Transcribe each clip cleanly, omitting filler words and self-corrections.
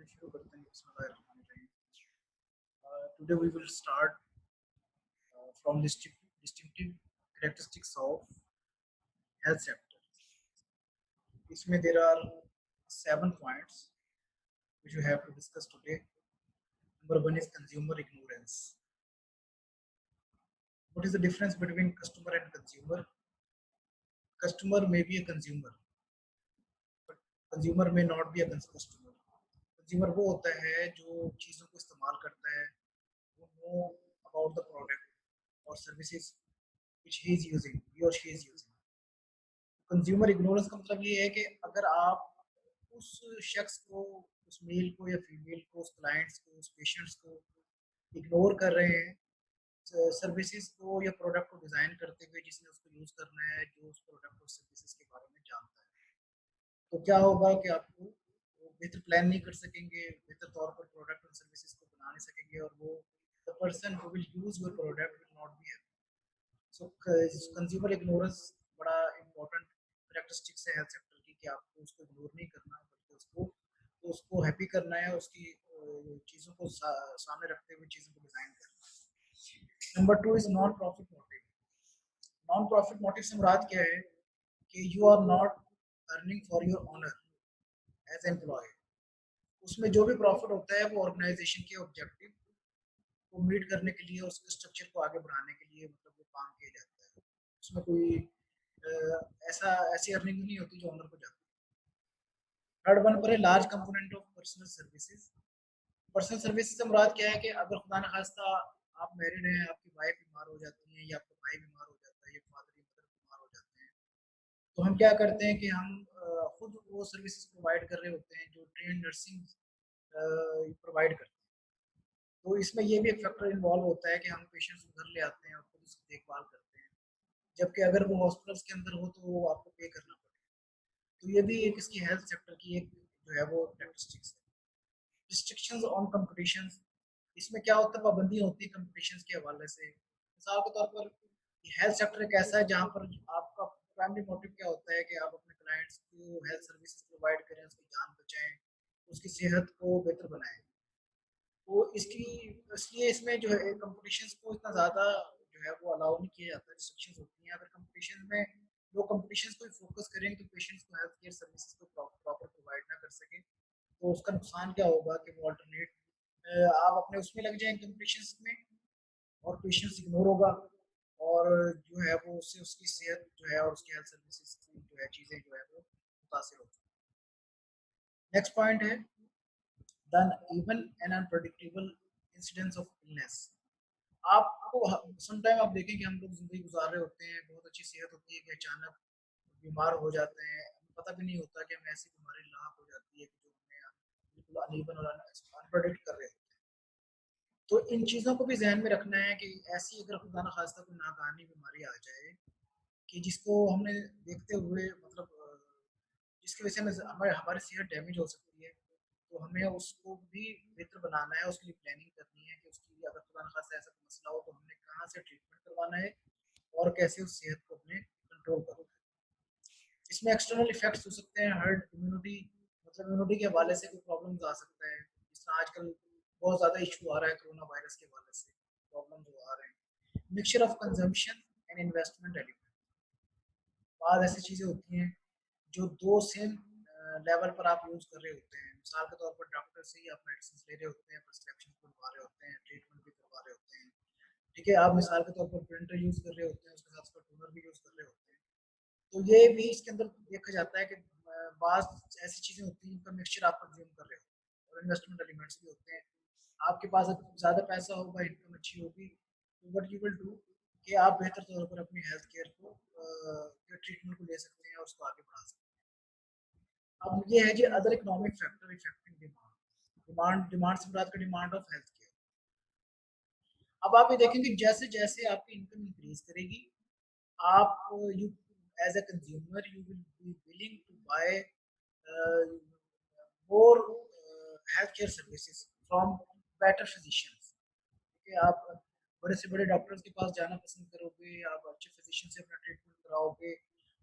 शुरू करते हैं बिस्मिल्लाहिर्रहमानिर्रहीम। Today we will start from distinctive characteristics of health sector. इसमें there are 7 points which we have to discuss today. Number one is consumer ignorance. What is the difference between customer and consumer? Customer may be a consumer, but consumer may not be a customer. Consumer वो होता है जो चीज़ों को इस्तेमाल करता है, वो know about the product or services which he is using, he or she is using. Consumer ignorance का मतलब ये है कि अगर आप उस शख्स को, उस मेल को या फीमेल को, उस क्लाइंट्स को, उस पेशेंट्स को इग्नोर कर रहे हैं सर्विसेज को या प्रोडक्ट को डिज़ाइन करते हुए जिसने उसको यूज़ करना है, जो उस प्रोडक्ट और सर्विसेज के बारे में जानता है, तो क्या होगा कि आपको वो बेहतर प्लान नहीं कर सकेंगे, बेहतर तौर पर प्रोडक्ट और सर्विसेज को बना नहीं सकेंगे, और वो the person who will use your product will not be happy. So consumer ignorance बड़ा इम्पोर्टेंट करेक्टरिस्टिक्स है हेल्थ सेक्टर की, कि आपको उसको इग्नोर नहीं करना, बल्कि उसको हैप्पी करना है, उसकी चीज़ों को सामने रखते हुए चीज़ों को डिज़ाइन करना है। Number two is non profit motive. Non profit motive से मुराद क्या है कि you are not earning for your owner as employ. उसमें जो भी प्रॉफिट होता है वो ऑर्गेनाइजेशन के ऑब्जेक्टिव को मीट करने के लिए, उसके स्ट्रक्चर को आगे बढ़ाने के लिए मतलब वो काम किया जाता है। उसमें कोई ऐसी अर्निंग नहीं होती जो ऑनर को जाती है। थर्ड वन पर है large component of personal services. Personal services से मुराद क्या है कि अगर खुदा न खास्ता आप मैरिड हैं, आपकी वाइफ बीमार हो जाती है, या आपका भाई बीमार हो जाता है, या फादर या मदर बीमार हो जाते हैं, तो हम क्या करते हैं कि हम खुद वो सर्विसेज प्रोवाइड कर रहे होते हैं जो ट्रेन नर्सिंग प्रोवाइड करते हैं। तो इसमें ये भी एक फैक्टर इन्वॉल्व होता है कि हम पेशेंट्स को घर ले आते हैं और खुद उसकी देखभाल करते हैं, जबकि अगर वो हॉस्पिटल्स के अंदर हो तो वो आपको पे करना पड़ेगा। तो ये भी एक इसकी हेल्थ सेक्टर की एक जो है वो कैरेक्टरिस्टिक्स है। रिस्ट्रिक्शंस ऑन कंपटीशंस, इसमें क्या होता है, पाबंदी होती है कंपटीशंस के हवाले से। मिसाल के तौर पर हेल्थ सेक्टर एक ऐसा है जहाँ पर आपका प्राइमरी मोटिव क्या होता है कि आप अपने क्लाइंट्स को हेल्थ सर्विसेज प्रोवाइड करें, उसकी जान बचाएं, उसकी सेहत को बेहतर बनाएं। तो इसकी इसलिए इसमें जो है कंपटीशंस को इतना ज़्यादा जो है वो अलाउ नहीं किया जाता, रिस्ट्रिक्शंस होती हैं। अगर कंपटीशन में लोग कंपटीशंस को फोकस करें तो पेशेंट्स को हेल्थ केयर सर्विसेज को प्रॉपर प्रोवाइड ना कर सकें, तो उसका नुकसान क्या होगा कि वो अल्टरनेट आप अपने उसमें लग जाएं कंपटीशंस में, और पेशेंट्स इग्नोर होगा, और जो है वो उससे उसकी सेहत जो है और उसकी हेल्थ सर्विसेज की जो है चीज़ें जो है वो मुतासर होती हैं। नेक्स्ट पॉइंट है the even and unpredictable incidents of illness. आपको समटाइम आप देखें कि हम लोग ज़िंदगी गुजार रहे होते हैं, बहुत अच्छी सेहत होती है, कि अचानक बीमार हो जाते हैं, हमें पता भी नहीं होता कि हमें ऐसी बीमारी लाक हो जाती है कि जो हमें बिल्कुल अनइवन और अनप्रेडिक्ट कर रहे होते हैं। तो इन चीज़ों को भी ज़हन में रखना है कि ऐसी अगर खुदा न खास्ता कोई नाकानी बीमारी आ जाए कि जिसको हमने देखते हुए मतलब जिसकी वजह से हमें हमारे हमारी सेहत डैमेज हो सकती है, तो हमें उसको भी बेहतर बनाना है, उसके लिए प्लानिंग करनी है कि उसकी अगर खुदा न खास्ता ऐसा कोई मसला हो तो हमने कहाँ से ट्रीटमेंट करवाना है और कैसे उस सेहत को अपने कंट्रोल करना है। इसमें एक्सटर्नल इफेक्ट्स हो सकते हैं, हर्ड इम्यूनिटी, मतलब इम्यूनिटी के हवाले से कोई प्रॉब्लम्स आ सकता है, जिस तरह आजकल बहुत ज़्यादा इशू आ रहा है कोरोना वायरस के हवाले से, प्रॉब्लम जो आ रहे हैं। Mixture of consumption and investment element, बाद ऐसी चीज़ें होती हैं जो दो सेम लेवल पर आप यूज़ कर रहे होते हैं। मिसाल के तौर पर डॉक्टर से ही आप मेडिसिन ले रहे होते हैं, प्रिस्क्रिप्शन बनवा रहे होते हैं, ट्रीटमेंट भी करवा रहे होते हैं, ठीक है। आप मिसाल के तौर पर प्रिंटर यूज़ कर रहे होते हैं, उसके साथ उसका टोनर भी यूज़ कर रहे होते हैं। तो ये भी इसके अंदर देखा जाता है कि बाज़ ऐसी चीज़ें होती हैं जिनका मिक्सचर आप कंज्यूम कर रहे हो, और इन्वेस्टमेंट एलिमेंट्स भी होते हैं। आपके पास ज़्यादा पैसा होगा, इनकम अच्छी होगी, तो व्हाट यू विल डू कि आप बेहतर तौर पर अपनी हेल्थ केयर को ट्रीटमेंट को ले सकते हैं और उसको आगे बढ़ा सकते हैं। अब ये है जी other economic factor affecting demand. Demand से मुराद का डिमांड ऑफ हेल्थ केयर। अब आप ये देखेंगे जैसे जैसे आपकी इनकम इंक्रीज करेगी, आप you as a consumer you will be willing to buy more healthcare services from better physicians। ठीक है, आप बड़े से बड़े डॉक्टर्स के पास जाना पसंद करोगे, आप अच्छे फिजिशियन से अपना ट्रीटमेंट कराओगे।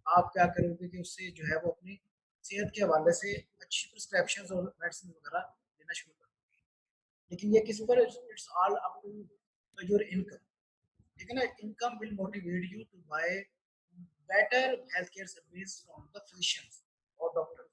आप क्या करोगे कि उससे जो है वो अपनी सेहत के हवाले से अच्छी प्रिस्क्रिप्शन और मेडिसिन वगैरह लेना शुरू कर देंगे। लेकिन ये किस पर, it's all up to your income, ठीक है ना। Income will motivate you to buy better health care service from the physicians और डॉक्टर।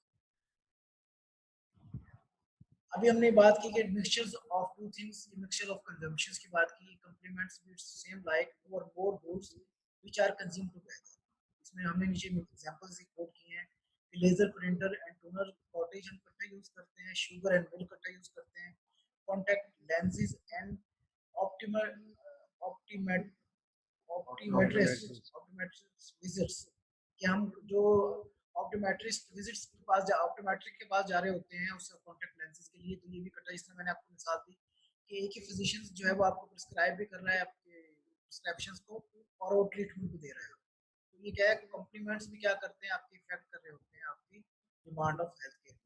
अभी हमने बात की कि mixtures of two things, mixture of consumptions की बात की, complements with same like two और more goods which are consumed together. इसमें हमने नीचे एग्जांपल्स ही कोट किए हैं कि laser printer and toner cottage हम इकट्ठा यूज करते हैं, शुगर एंड मिल्क इकट्ठा यूज करते हैं, contact lenses and optimal optimate optometrist optometrist visits, कि हम जो ऑप्टोमेट्रिस्ट विजिट्स के पास ऑप्टोमेट्रिक के पास जा रहे होते हैं उससे कॉन्टैक्ट लेंसेज के लिए, तो ये भी कटा। इसमें मैंने आपको मिसाल दी कि एक ही फिजिशियन जो है वो आपको प्रिस्क्राइब भी कर रहा है आपके प्रिस्क्रिप्शंस को और वो ट्रीटमेंट भी दे रहा है। तो ये क्या है, कॉम्प्लीमेंट्स भी क्या करते हैं, आपकी इफेक्ट कर रहे होते हैं आपकी demand of health care.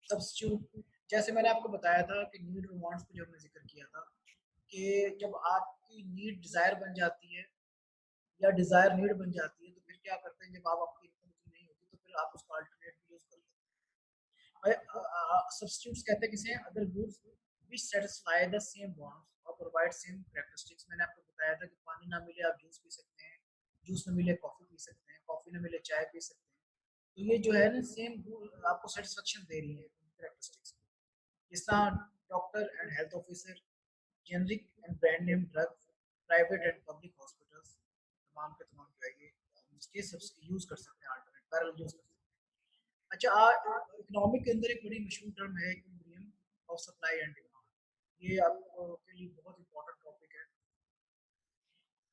Substitute, जैसे मैंने आपको बताया था कि नीड और वांट्स पे जो हमने जिक्र किया था कि जब आपकी नीड डिजायर बन जाती है या डिजायर नीड बन जाती है, तो फिर क्या करते हैं, जब आप आपकी इनकम उतनी नहीं होती तो फिर आप उसका अल्टरनेट भी यूज कर लेते हैं। सब्स्टिट्यूट्स कहते हैं किसे, other goods which satisfy the same wants और प्रोवाइड सेम कैरेक्टरिस्टिक्स। मैंने आपको बताया था कि पानी ना मिले आप जूस पी सकते हैं, जूस ना मिले कॉफी पी सकते हैं, कॉफी ना मिले चाय पी सकते हैं। तो ये जो है ना सेम आपको सेटिस्फेक्शन दे रही है कैरेक्टरिस्टिक्स। जिस तरह doctor and health officer, generic and brand name drug, private and public hospitals, तमाम के तमाम जो है ये इसके सब यूज कर सकते हैं, अल्टरनेट पैरेलल यूज कर सकते हैं। अच्छा, इकोनॉमिक के अंदर एक बड़ी मशहूर टर्म है equilibrium of supply and demand. ये आपको के लिए बहुत इंपॉर्टेंट टॉपिक है।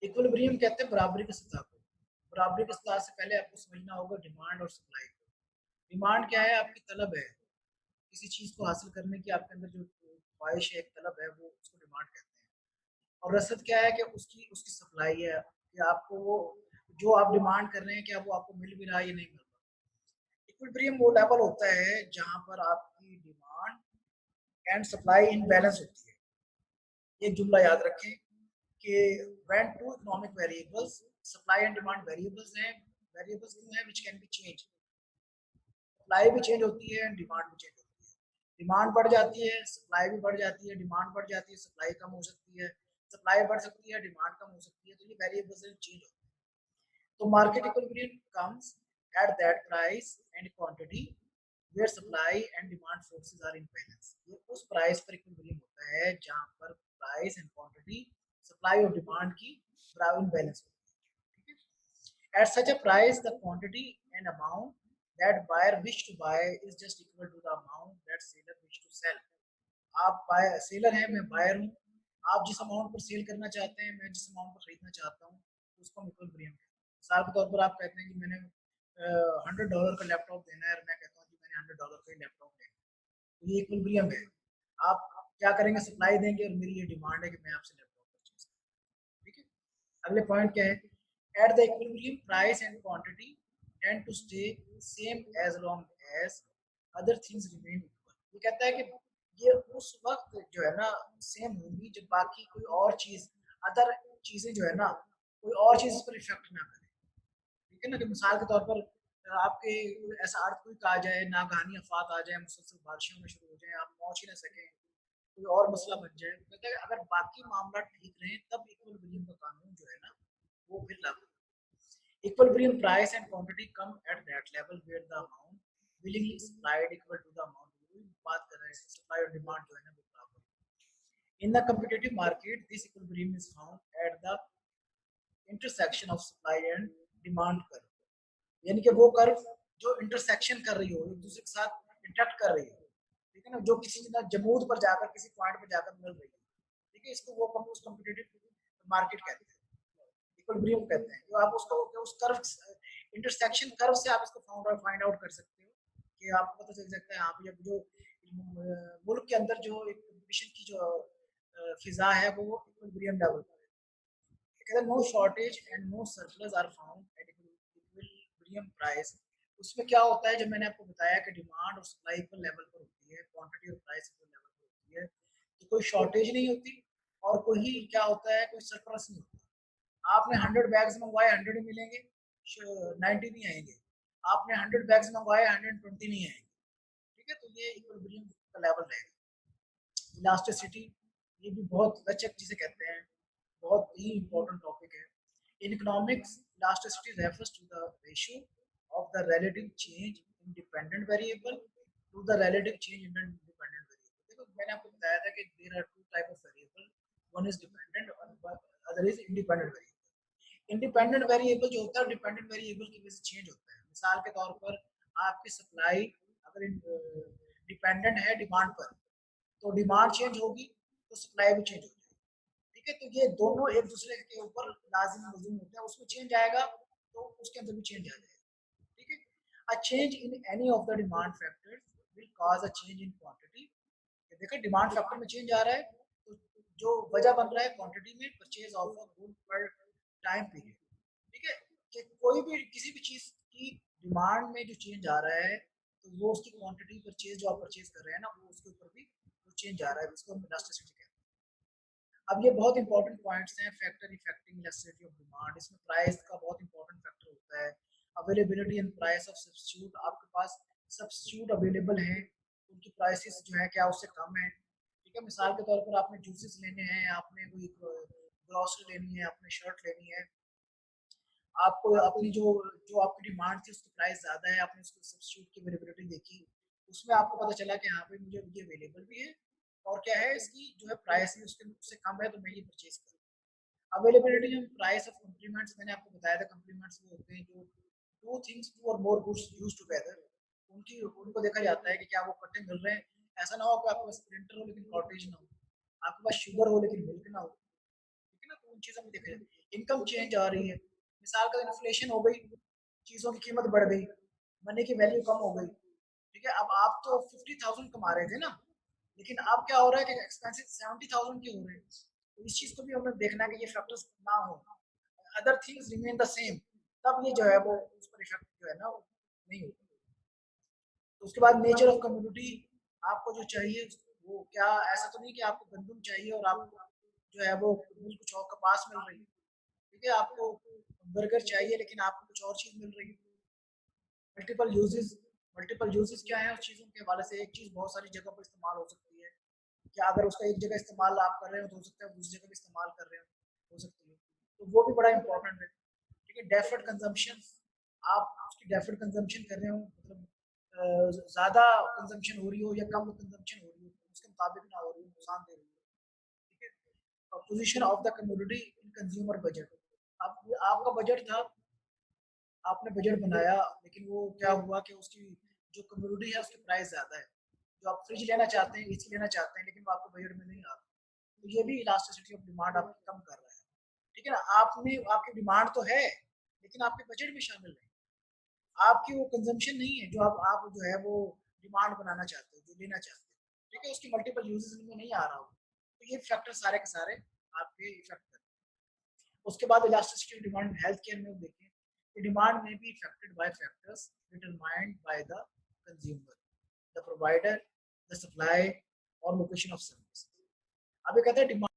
इक्विलिब्रियम कहते हैं बराबरी की सतह को। बराबरी की सतह से पहले आपको समझना होगा डिमांड और सप्लाई को। डिमांड क्या है, आपकी तलब है, किसी चीज को हासिल करने की आपके अंदर जो ख्वाहिश है, एक तलब है, वो उसको डिमांड कहते हैं। और रसद क्या है कि उसकी उसकी सप्लाई है कि आपको वो जो आप डिमांड कर रहे हैं क्या वो आपको मिल भी रहा है या नहीं मिल रहा। इक्विलिब्रियम वो लेवल होता है जहां पर आपकी demand and supply in balance होती है। ये जुमला याद रखें कि when two economic variables, supply and demand variables हैं, वेरिएबल्स क्यों हैं, which can be change. Supply भी चेंज होती है एंड डिमांड भी चेंज होती है। डिमांड बढ़ जाती है, सप्लाई भी बढ़ जाती है, डिमांड बढ़ जाती है, सप्लाई कम हो सकती है, सप्लाई बढ़ सकती है, डिमांड कम हो सकती है। तो ये वेरिएबल्स चेंज होते हैं। तो market equilibrium comes at that price and quantity where supply and demand forces are in balance. ये उस प्राइस पर इक्विलिब्रियम होता है जहां पर प्राइस एंड क्वांटिटी, सप्लाई और डिमांड की बराबर इन बैलेंस होती है। ठीक है। At such a price, the quantity and amount that buyer wish to buy is just equal to the amount that seller wish to sell. आप बाय सेलर हैं, मैं बायर हूँ। आप जिस अमाउंट पर सेल करना चाहते हैं, मैं जिस अमाउंट पर खरीदना चाहता हूँ, उसको हम इक्विलिब्रियम कहते हैं। मिसाल के तौर पर आप कहते हैं कि मैंने $100 का लैपटॉप देना है और मैं कहता हूँ कि मैंने $100 का ही लैपटॉप लेना है, तो ये इक्विलिब्रियम है। आप क्या करेंगे, सप्लाई देंगे और मेरी ये डिमांड है कि मैं आपसे लैपटॉप परचेज करूँ। ठीक है। अगले पॉइंट क्या है, at the equilibrium price and quantity tend to stay same as long as other things remain equal। ये कहता है कि ये उस वक्त जो है ना सेम होंगी जब बाकी कोई और चीज, अदर चीजें जो है ना कोई और चीज इस पर इफेक्ट ना करे। ठीक है ना, कि मिसाल के तौर पर आपके ऐसा अर्थक्वेक आ जाए, नागहानी आफात आ जाए, मुसलसल बारिशें होना शुरू हो जाए, आप पहुंच ही ना सके, कोई और मसला बन जाए, तो कहता है अगर बाकी मामला ठीक रहे तब इक्विलिब्रियम का कानून जो है ना वो फिर लागू। Equilibrium price and quantity come at that level where the amount willingly supplied equal to the amount बात कर रहे हैं सप्लाई और डिमांड जो है ना वो बराबर। In the competitive market, this equilibrium is found at the intersection of supply and demand curve। यानी कि वो कर्व जो इंटरसेक्शन कर रही हो, एक दूसरे के साथ इंटरेक्ट कर रही हो, ठीक है ना, जो किसी जमूद पर जाकर किसी पॉइंट पर जाकर मिल रही है। ठीक है, इसको वो कम्पिटिटिव मार्केट कहते हैं, इक्विलिब्रियम कहते हैं। तो आप उसको उस कर्व, इंटरसेक्शन कर्व से आप इसको फाइंड आउट कर सकते हो कि आपको पता चल सकता है यहाँ पे जो मुल्क के अंदर जो एक कंपटीशन की जो फिजा है वो इक्विलिब्रियम लेवल पर है। No shortage and no surplus are found at equilibrium price. उसमें क्या होता है, जब मैंने आपको बताया कि डिमांड और सप्लाई इक्वल लेवल पर होती है, क्वांटिटी और प्राइस इक्वल लेवल पर होती है, तो कोई शॉर्टेज नहीं होती और कोई क्या होता है, कोई सरप्लस नहीं होता। आपने 100 बैग्स मंगवाए 100 ही मिलेंगे, 90 नहीं आएंगे। आपने 100 बैग्स मंगवाए 120 नहीं आएंगे। ठीक है, तो ये इक्विलिब्रियम का लेवल रहेगा। इलास्टिसिटी ये भी बहुत लचक जिसे कहते हैं, बहुत ही इंपॉर्टेंट टॉपिक है। In economics elasticity refers to the ratio of the relative change in dependent variable to the relative change in independent variable. देखो मैंने आपको बताया था कि there are two type of variable, one is dependent और other is independent variable. Independent variable जो होता है डिपेंडेंट वेरिएबल की वजह से चेंज होता है। मिसाल के तौर पर आपकी सप्लाई अगर डिपेंडेंट है डिमांड पर, तो डिमांड चेंज होगी तो सप्लाई भी चेंज हो जाएगी। ठीक है, तो ये दोनों एक दूसरे के ऊपर लाजिम मजूम होते हैं, उसमें चेंज आएगा तो उसके अंदर भी चेंज आ जाएगा। ठीक है, a change in any of the demand factors will cause a change in quantity. देखो डिमांड फैक्टर में चेंज आ रहा है तो जो वजह बन रहा है क्वांटिटी में परचेज ऑफ अ गुड पर टाइम पीरियड। ठीक है, कि कोई भी किसी भी चीज की डिमांड में जो चेंज आ रहा है तो वो उसकी क्वांटिटी परचेज जो आप परचेज कर रहे हैं ना वो उसके ऊपर भी वो चेंज आ रहा है, जिसको हम इलास्टिसिटी कहते हैं। अब ये बहुत इंपॉर्टेंट पॉइंट्स हैं factor affecting elasticity of demand. इसमें प्राइस का बहुत इंपॉर्टेंट फैक्टर होता है। Availability and price of substitute, आपके पास सब्स्टिट्यूट अवेलेबल हैं, उनकी प्राइसेस जो है क्या उससे कम है। ठीक है, मिसाल के तौर पर आपने जूसेस लेने हैं, आपने कोई ग्रॉसरी लेनी है, आपने शर्ट लेनी है, आपको अपनी जो जो आपकी डिमांड थी उसकी प्राइस ज़्यादा है, आपने उसको सब्स्टिट्यूट की अवेलेबिलिटी देखी, उसमें आपको पता चला कि हाँ भाई मुझे ये अवेलेबल भी है और क्या है इसकी जो है प्राइस भी उसके उससे कम है तो मैं ये परचेज करूँ। Availability and price of complements, मैंने आपको बताया था कॉम्प्लीमेंट्स वो होते हैं जो टू थिंग्स टू और मोर गुड्स यूज टुगेदर, उनकी उनको देखा जाता है कि क्या वो इकट्ठे मिल रहे हैं। ऐसा ना हो कि आपके पास प्रिंटर हो लेकिन कॉटेज ना हो, आपके पास शुगर हो लेकिन मिल्क ना हो। ठीक है ना, तो उन चीज़ों में देखा जाए। इनकम चेंज आ रही है, मिसाल का इन्फ्लेशन हो गई, चीज़ों की कीमत बढ़ गई, मनी की वैल्यू कम हो गई। ठीक है, अब आप तो 50,000 कमा रहे थे ना, लेकिन अब क्या हो रहा है कि एक्सपेंसेस 70,000 के हो रहे हैं। तो इस चीज़ को भी हमें देखना है कि ये फैक्टर्स ना हो, other things remain the same, तब ये जो है वो उस पर इफेक्ट जो है ना वो नहीं होगा। तो उसके बाद नेचर ऑफ कम्युनिटी, आपको जो चाहिए वो क्या, ऐसा तो नहीं कि आपको गंदम चाहिए और आपको जो है वो मिल्क कुछ और कपास मिल रही है। ठीक है, आपको बर्गर चाहिए लेकिन आपको कुछ और चीज़ मिल रही है। मल्टीपल यूजेस, मल्टीपल यूजेस क्या है उस चीज़ों के हवाले से, एक चीज़ बहुत सारी जगह पर इस्तेमाल हो सकती है। क्या अगर उसका एक जगह इस्तेमाल आप कर रहे हो तो हो सकता है दूसरी जगह भी इस्तेमाल कर रहे हो सकती है, तो वो भी बड़ा इंपॉर्टेंट है। ठीक है, डेफर्ड कंजम्पशन, आप उसकी डेफर्ड कंजम्पशन कर रहे हो मतलब ज़्यादा कंजम्पशन हो रही हो या कम कंजम्पशन हो रही हो उसके मुताबिक ना हो रही हो, नुकसान दे रही हो। ठीक है, position of the community in consumer budget, अब आपका बजट था, आपने बजट बनाया लेकिन वो क्या हुआ कि उसकी जो कम्युनिटी है उसकी प्राइस ज़्यादा है, जो आप फ्रिज लेना चाहते हैं एसी लेना चाहते हैं लेकिन वो आपके बजट में नहीं आ रहा, तो ये भी इलास्टिसिटी ऑफ डिमांड आपकी कम कर रहा है। ठीक है ना, आपने आपकी डिमांड तो है लेकिन आपके बजट में शामिल नहीं, आपकी वो कंजम्पशन नहीं है जो आप जो है वो डिमांड बनाना चाहते हो, जो लेना चाहते हो। ठीक है, उसकी मल्टीपल यूजेस में नहीं आ रहा हो, तो ये फैक्टर सारे के सारे आपके इफेक्ट करते हैं। उसके बाद इलास्टिसिटी डिमांड हेल्थ केयर में देखें, the demand may be affected by factors determined by the consumer, the provider, the supply or location of service। अब ये कहते हैं डिमांड